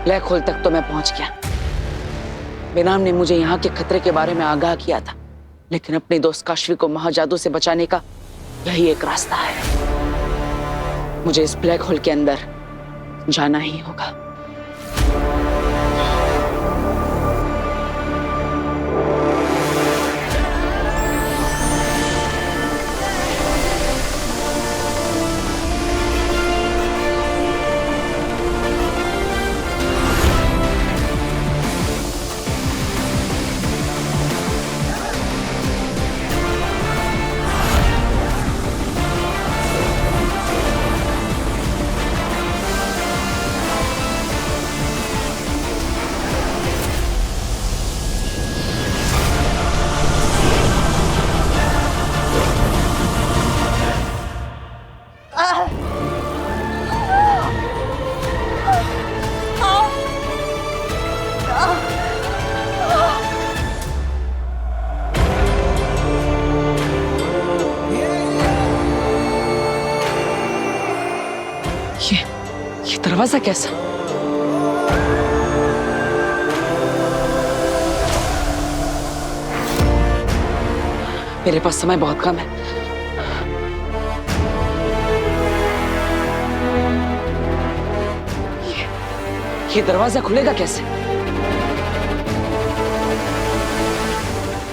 Black hole तक तो मैं पहुंच गया। बेनाम ने मुझे यहाँ के खतरे के बारे में आगाह किया था, लेकिन अपने दोस्त काशवी को महाजादू से बचाने का यही एक रास्ता है। मुझे इस ब्लैक होल के अंदर जाना ही होगा। ये दरवाजा कैसा? मेरे पास समय बहुत कम है। ये दरवाजा खुलेगा कैसे?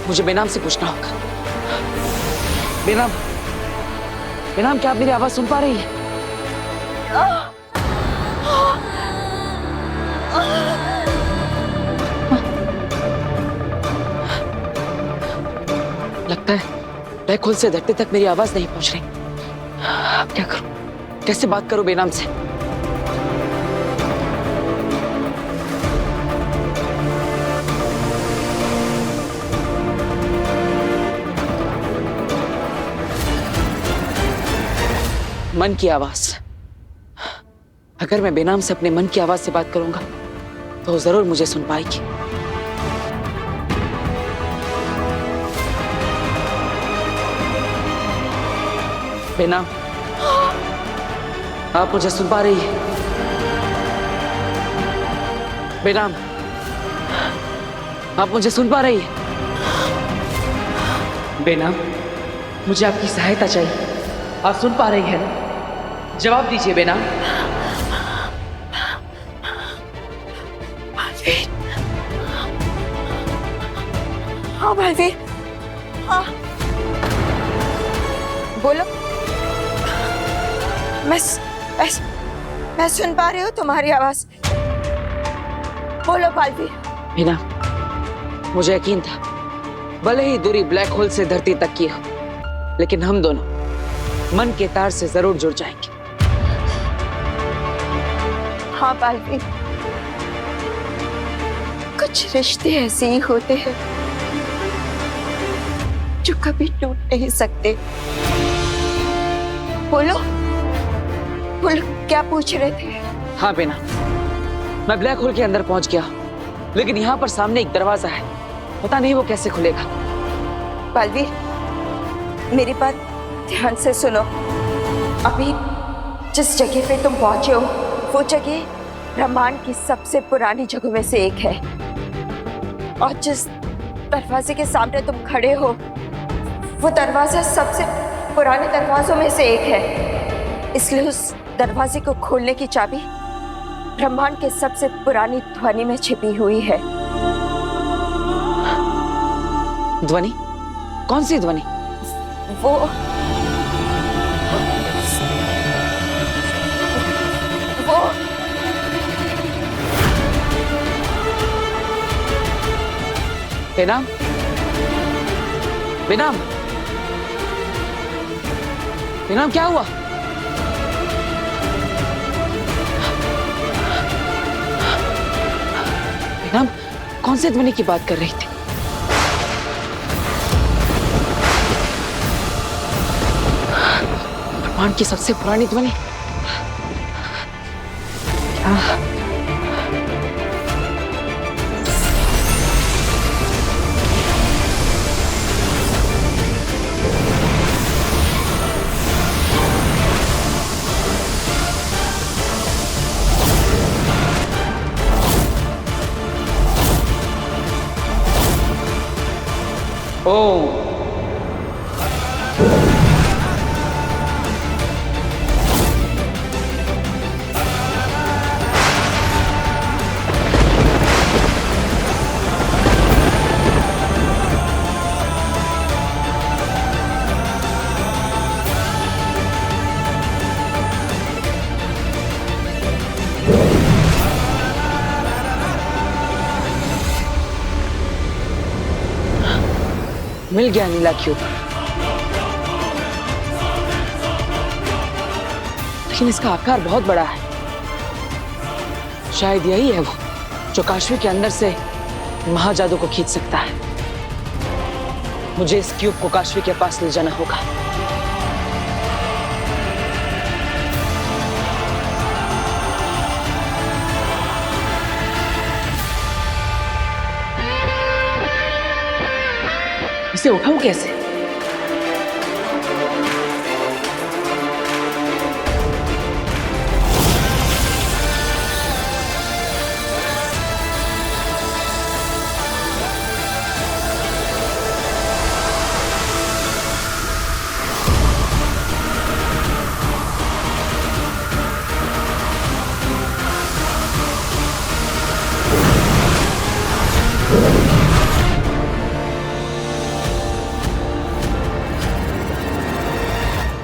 मुझे बेनाम से पूछना होगा। बेनाम, बेनाम, क्या आप मेरी आवाज सुन पा रही हैं? लगता है ब्लैक होल से धरती तक मेरी आवाज नहीं पहुंच रही। अब क्या करूं? कैसे बात करूं बेनाम से? मन की आवाज। अगर मैं बेनाम से अपने मन की आवाज से बात करूंगा तो जरूर मुझे सुन पाएगी। बेनाम, आप मुझे सुन पा रही हैं? बेनाम, आप मुझे सुन पा रही हैं? बेनाम, मुझे आपकी सहायता चाहिए। आप सुन पा रही हैं ना? जवाब दीजिए बेनाम। बालवीर, हाँ बालवीर, हाँ बोलो। मैं सुन पा रही हूँ तुम्हारी आवाज। बोलो बालवीर। बेनाम, मुझे यकीन था, भले ही दूरी ब्लैक होल से धरती तक की हो, लेकिन हम दोनों मन के तार से जरूर जुड़ जाएंगे। हाँ बालवीर, कुछ रिश्ते ऐसे ही होते हैं जो कभी टूट नहीं सकते। बोलो बोलो, क्या पूछ रहे थे? हाँ बेना, मैं ब्लैक होल के अंदर पहुंच गया, लेकिन यहाँ पर सामने एक दरवाजा है, पता नहीं वो कैसे खुलेगा। बालवीर, मेरी बात ध्यान से सुनो। अभी जिस जगह पे तुम पहुंचे हो वो जगह ब्रह्मांड की सबसे पुरानी जगहों में से एक है, और जिस दरवाजे के सामने तुम खड़े हो वो दरवाजा सबसे पुराने दरवाजों में से एक है। इसलिए उस दरवाजे को खोलने की चाबी ब्रह्मांड के सबसे पुरानी ध्वनि में छिपी हुई है। ध्वनि? कौन सी ध्वनि? वो बेनाम, बेनाम, बेनाम, क्या हुआ? बेनाम, कौन से ध्वनि की बात कर रही थी? ब्रह्मांड की सबसे पुरानी ध्वनि? क्या? ओम। मिल गया नीला क्यूब, लेकिन इसका आकार बहुत बड़ा है। शायद यही है वो जो काशवी के अंदर से महाजादू को खींच सकता है। मुझे इस क्यूब को काशवी के पास ले जाना होगा। इसे उठाऊं कैसे?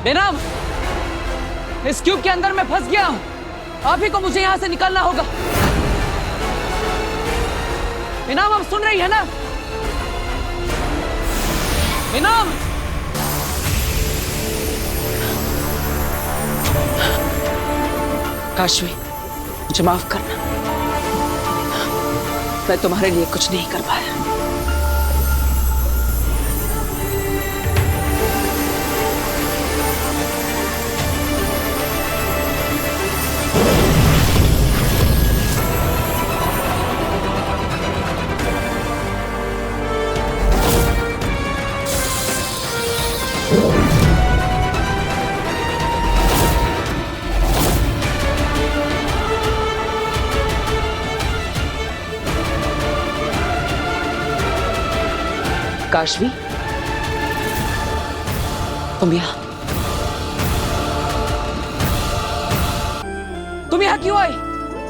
बेनाम, इस क्यूब के अंदर मैं फंस गया हूं। आप ही को मुझे यहां से निकालना होगा। बेनाम, आप सुन रही है ना? बेनाम, काशवी, मुझे माफ करना। मैं तुम्हारे लिए कुछ नहीं कर पाया। काशवी, तुम यहाँ क्यों आई?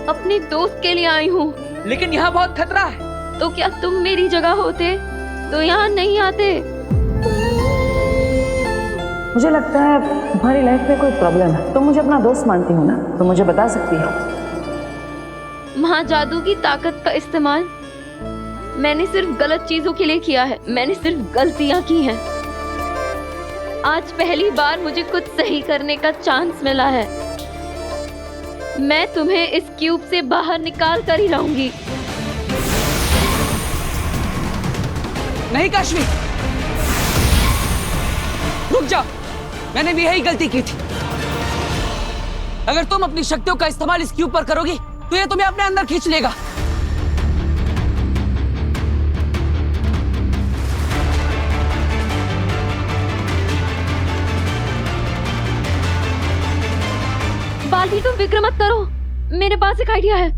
अपने दोस्त के लिए आई हूँ। लेकिन यहाँ बहुत खतरा है। तो क्या तुम मेरी जगह होते तो यहाँ नहीं आते? मुझे लगता है तुम्हारी लाइफ में कोई प्रॉब्लम है। तुम मुझे अपना दोस्त मानती हो ना, तो मुझे बता सकती हो। महाजादू की ताकत का इस्तेमाल मैंने सिर्फ गलत चीजों के लिए किया है। मैंने सिर्फ गलतियां की हैं। आज पहली बार मुझे कुछ सही करने का चांस मिला है। मैं तुम्हें इस क्यूब से बाहर निकाल कर ही रहूंगी। नहीं काशवी, रुक जाओ। मैंने भी यही गलती की थी। अगर तुम अपनी शक्तियों का इस्तेमाल इस क्यूब पर करोगी तो ये तुम्हें अपने अंदर खींच लेगा। बाल्टी, तुम फिक्र मत करो, मेरे पास एक आइडिया है।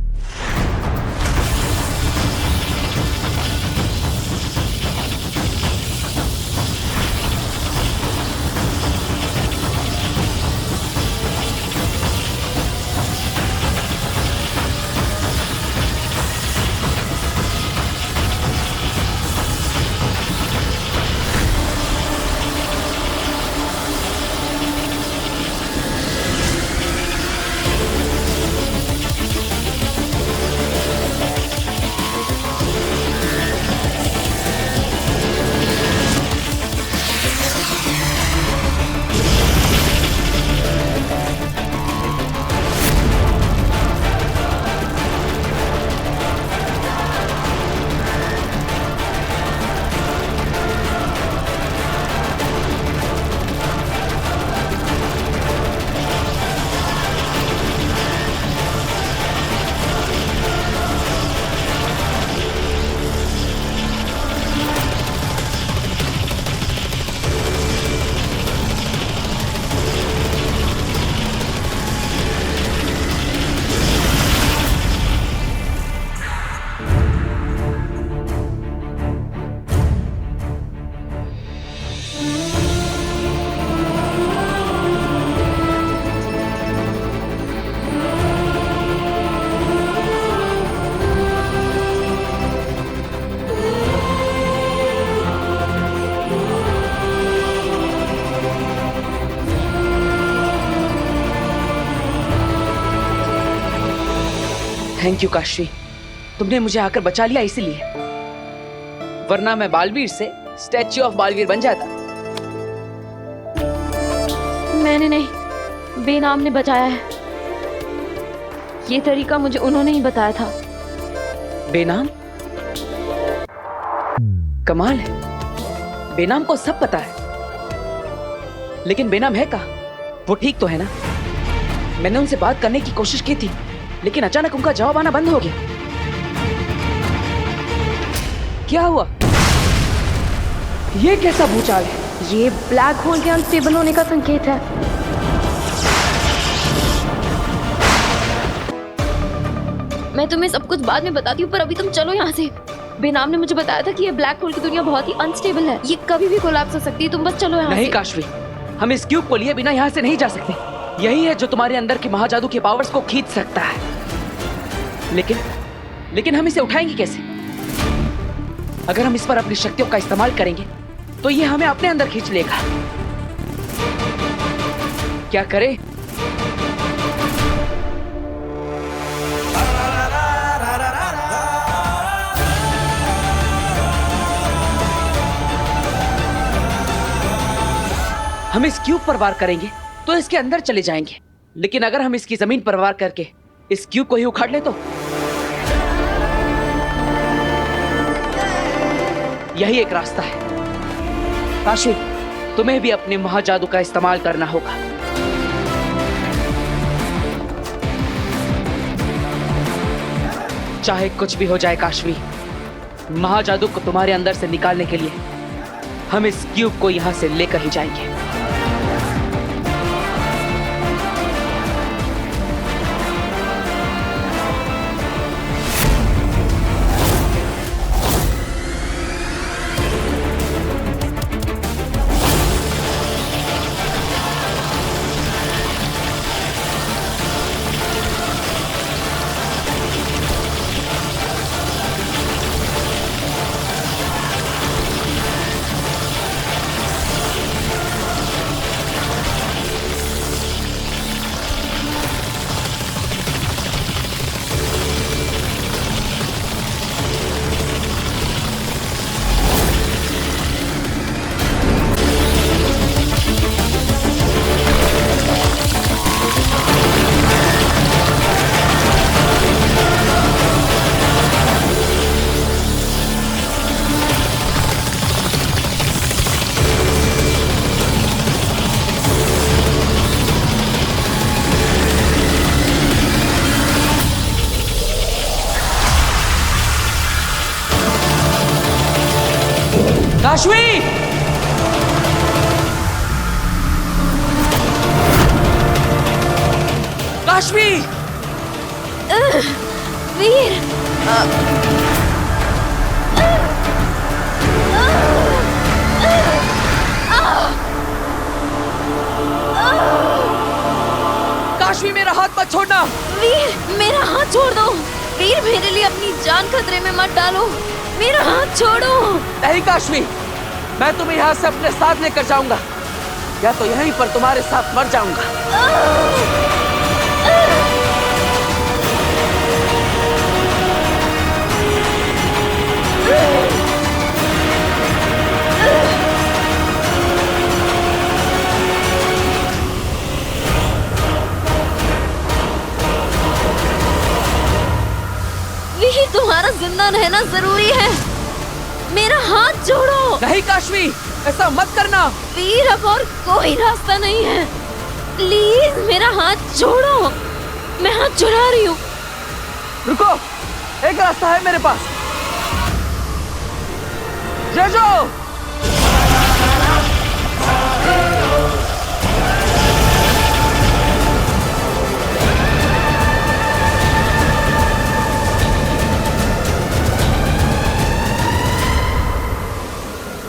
थैंक यू काशवी, तुमने मुझे आकर बचा लिया इसीलिए, वरना मैं बालवीर से स्टैच्यू ऑफ बालवीर बन जाता। मैंने नहीं, बेनाम ने बचाया है। ये तरीका मुझे उन्होंने ही बताया था। बेनाम? कमाल है, बेनाम को सब पता है, लेकिन बेनाम है कहाँ? वो ठीक तो है ना? मैंने उनसे बात करने की कोशिश की थी, लेकिन अचानक उनका जवाब आना बंद हो गया। क्या हुआ? ये कैसा भूचाल है? ये ब्लैक होल के अनस्टेबल होने का संकेत है। मैं तुम्हें सब कुछ बाद में बताती हूँ, पर अभी तुम चलो यहाँ से। बेनाम ने मुझे बताया था कि ये ब्लैक होल की दुनिया बहुत ही अनस्टेबल है, ये कभी भी कोलैप्स हो सकती है। तुम बस चलो यहाँ से। नहीं काशवी, हम इस क्यूब को लिए बिना यहाँ से नहीं जा सकते। यही है जो तुम्हारे अंदर के महाजादू के पावर्स को खींच सकता है। लेकिन हम इसे उठाएंगे कैसे? अगर हम इस पर अपनी शक्तियों का इस्तेमाल करेंगे तो ये हमें अपने अंदर खींच लेगा। क्या करें? हम इस क्यूब पर वार करेंगे तो इसके अंदर चले जाएंगे, लेकिन अगर हम इसकी जमीन पर वार करके इस क्यूब को ही उखाड़ ले तो? यही एक रास्ता है। काशवी, तुम्हें भी अपने महाजादू का इस्तेमाल करना होगा। चाहे कुछ भी हो जाए काशवी, महाजादू को तुम्हारे अंदर से निकालने के लिए हम इस क्यूब को यहां से लेकर ही जाएंगे। काशवी! काशवी! वीर! काशवी, मेरा हाथ मत छोड़ना। वीर, मेरा हाथ छोड़ दो। वीर, मेरे लिए अपनी जान खतरे में मत डालो। मेरा हाथ छोड़ो। नहीं काशवी, मैं तुम्हें यहाँ से अपने साथ लेकर जाऊंगा, या तो यहीं पर तुम्हारे साथ मर जाऊंगा। वीर, तुम्हारा जिंदा रहना जरूरी है। मेरा हाथ छोड़ो। नहीं काशवी, ऐसा मत करना। वीर, अब और कोई रास्ता नहीं है। प्लीज मेरा हाथ छोड़ो। मैं हाथ छुड़ा रही हूँ। रुको, एक रास्ता है मेरे पास। जेजो!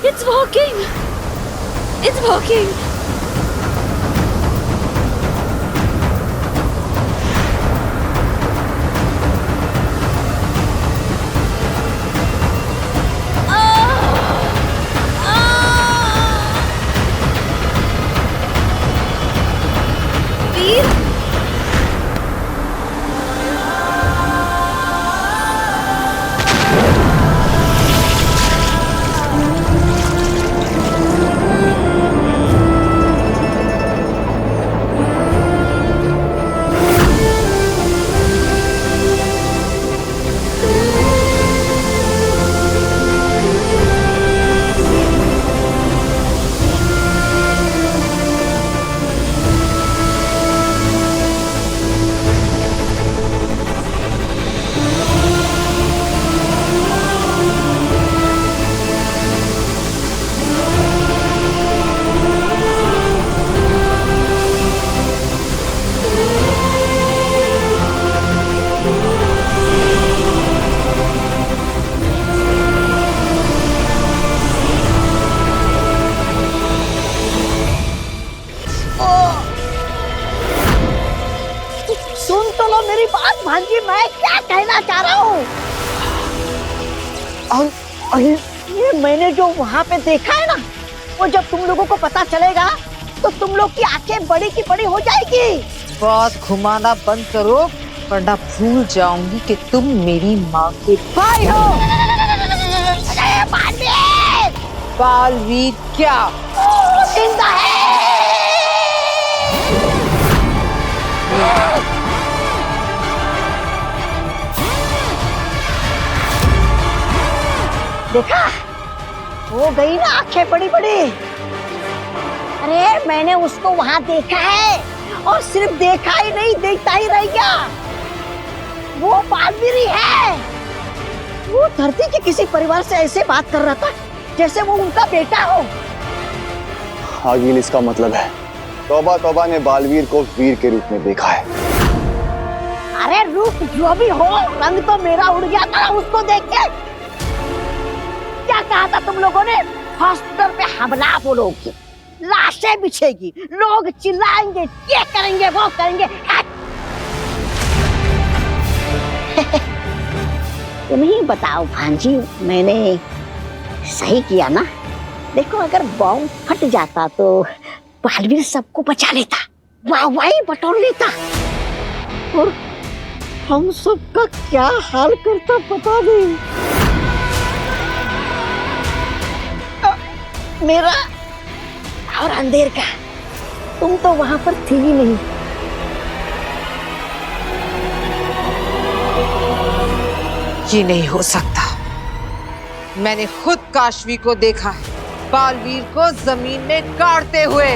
It's working. It's working. Veer! कि मैं क्या कहना चाह रहा हूँ। और ये मैंने जो वहाँ पे देखा है ना, वो जब तुम लोगों को पता चलेगा तो तुम लोग की आंखें बड़ी की बड़ी हो जाएगी। बात घुमाना बंद करो, वरना भूल जाऊंगी कि तुम मेरी माँ के भाई हो। बालवीर! बालवीर क्या? जिंदा है। देखा, हो गई ना आंखें बड़ी बड़ी। अरे मैंने उसको वहां देखा है, और सिर्फ देखा ही नहीं, देखता ही रह गया। वो बालवीर ही है। वो धरती के किसी परिवार से ऐसे बात कर रहा था जैसे वो उनका बेटा हो। आगिल, इसका मतलब है तौबा तौबा ने बालवीर को वीर के रूप में देखा है। अरे रूप जो भी हो, रंग तो मेरा उड़ गया था उसको देख के। क्या कहा था तुम लोगों ने? हॉस्पिटल पे हमला बोलोगे, लाशें बिछेगी, लोग चिल्लाएंगे, ये करेंगे, वो करेंगे। तुम ही बताओ भांजी, मैंने सही किया ना? देखो, अगर बॉम्ब फट जाता तो बालवीर सबको बचा लेता, वाहवाही बटोर लेता, और हम सबका क्या हाल करता पता नहीं। मेरा और अंधेर का, तुम तो वहां पर थी ही नहीं। ये नहीं हो सकता। मैंने खुद काशवी को देखा है, बालवीर को जमीन में गाड़ते हुए।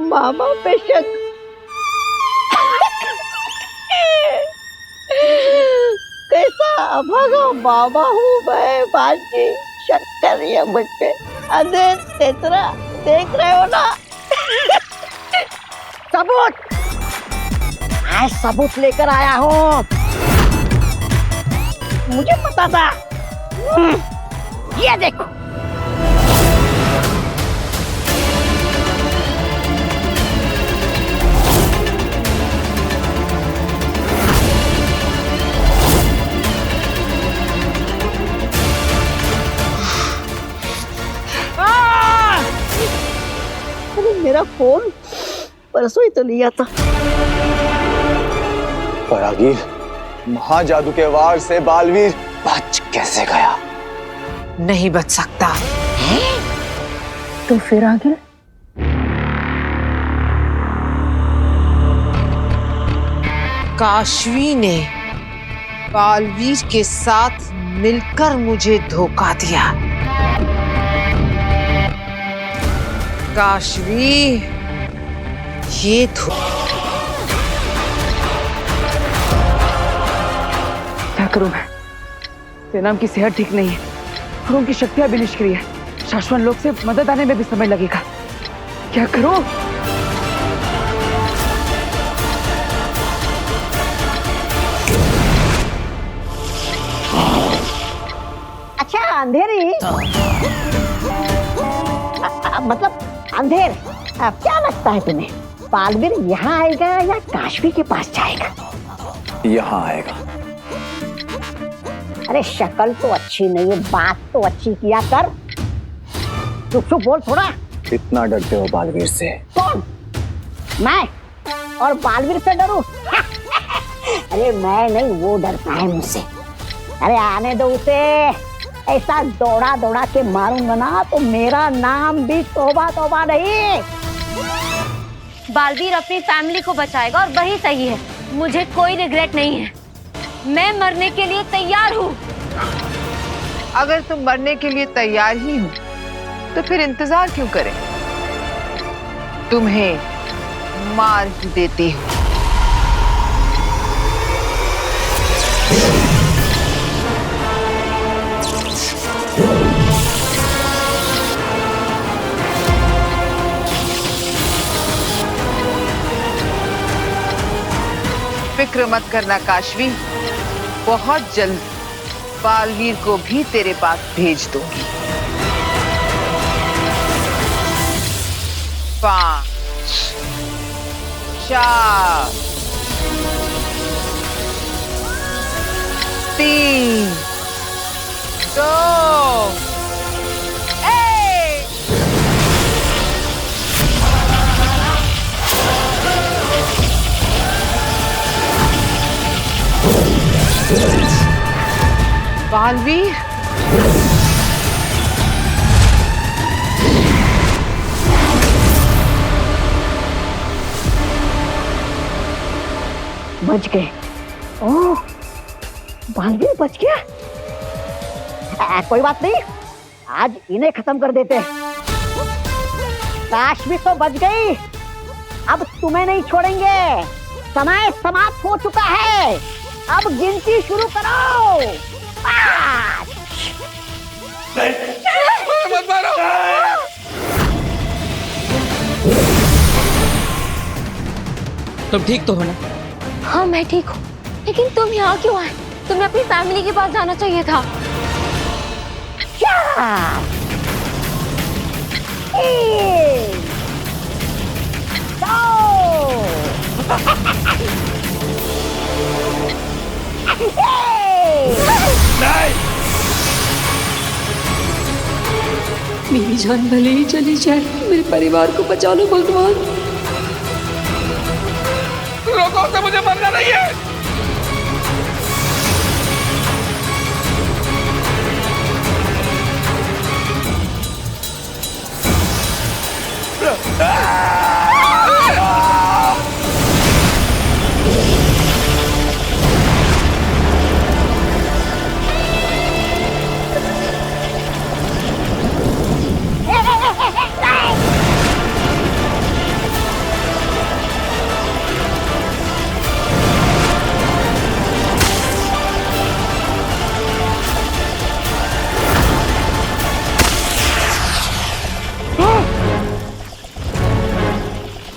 मामा पे शक। कैसा अभागा मामा हूँ मैं भांजी, शक कर रही है मुझ पे। अंधेर, तेतरा, देख रहे हो ना? सबूत, मैं सबूत लेकर आया हूँ। मुझे पता था। ये देखो। मेरा फोन परसों ही तो लिया था। पर आगिल, महाजादू के वार से बालवीर बच कैसे गया? नहीं बच सकता। तो फिर आगिल? काशवी ने बालवीर के साथ मिलकर मुझे धोखा दिया। काशवी, ये क्या करूं मैं? सेनाम की सेहत ठीक नहीं है और उनकी शक्तियां भी निष्क्रिय है। शाश्वत लोक से मदद आने में भी समय लगेगा। क्या करूं? अच्छा अंधेरी, मतलब अंधेर, अब क्या लगता है तुम्हें, बालवीर यहाँ आएगा या काशवी के पास जाएगा? यहाँ आएगा। अरे शक्ल तो अच्छी नहीं है, बात तो अच्छी किया कर। चुप चुप बोल थोड़ा। इतना डरते हो बालवीर से? कौन? मैं? और बालवीर से डरूं? अरे मैं नहीं, वो डरता है मुझसे। अरे आने दो उसे। ऐसा दौड़ा दौड़ा के मारूंगा ना तो मेरा नाम भी तौबा तौबा नहीं। बालवीर अपनी फैमिली को बचाएगा और वही सही है। मुझे कोई रिग्रेट नहीं है। मैं मरने के लिए तैयार हूँ। अगर तुम मरने के लिए तैयार ही हो तो फिर इंतजार क्यों करें? तुम्हें मार ही देती हूँ। फिक्र मत करना काशवी, बहुत जल्द बालवीर को भी तेरे पास भेज दूंगी। 5 4 3 2 1। बालवीर, बच गए। ओह, बालवीर बच गया। कोई बात नहीं, आज इन्हें खत्म कर देते हैं। काशवी तो बच गई, अब तुम्हें नहीं छोड़ेंगे। समय समाप्त हो चुका है, अब गिनती शुरू करो। 5 तुम ठीक तो हो ना? हाँ मैं ठीक हूँ, लेकिन तुम यहाँ क्यों आए? तुम्हें अपनी फैमिली के पास जाना चाहिए था। 4 3 मेरी जान भले ही चली जाए, मेरे परिवार को बचा लो भगवान। रोको से, मुझे मरना नहीं है।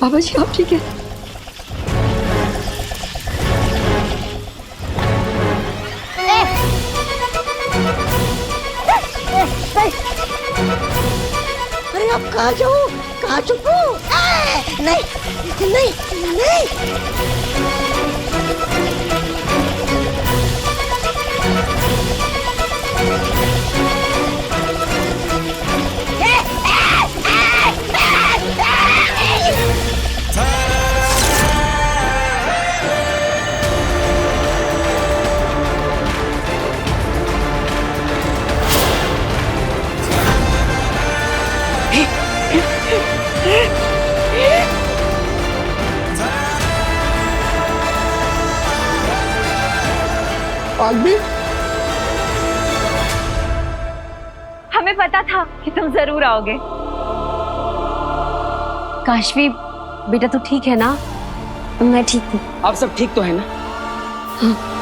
बाबा जी आप ठीक है? अरे अब कहाँ जाऊँ, कहाँ छुपूं? नहीं नहीं नहीं। हमें पता था कि तुम जरूर आओगे। काशवी बेटा, तू ठीक है ना? मैं ठीक हूँ। आप सब ठीक तो है ना? हाँ।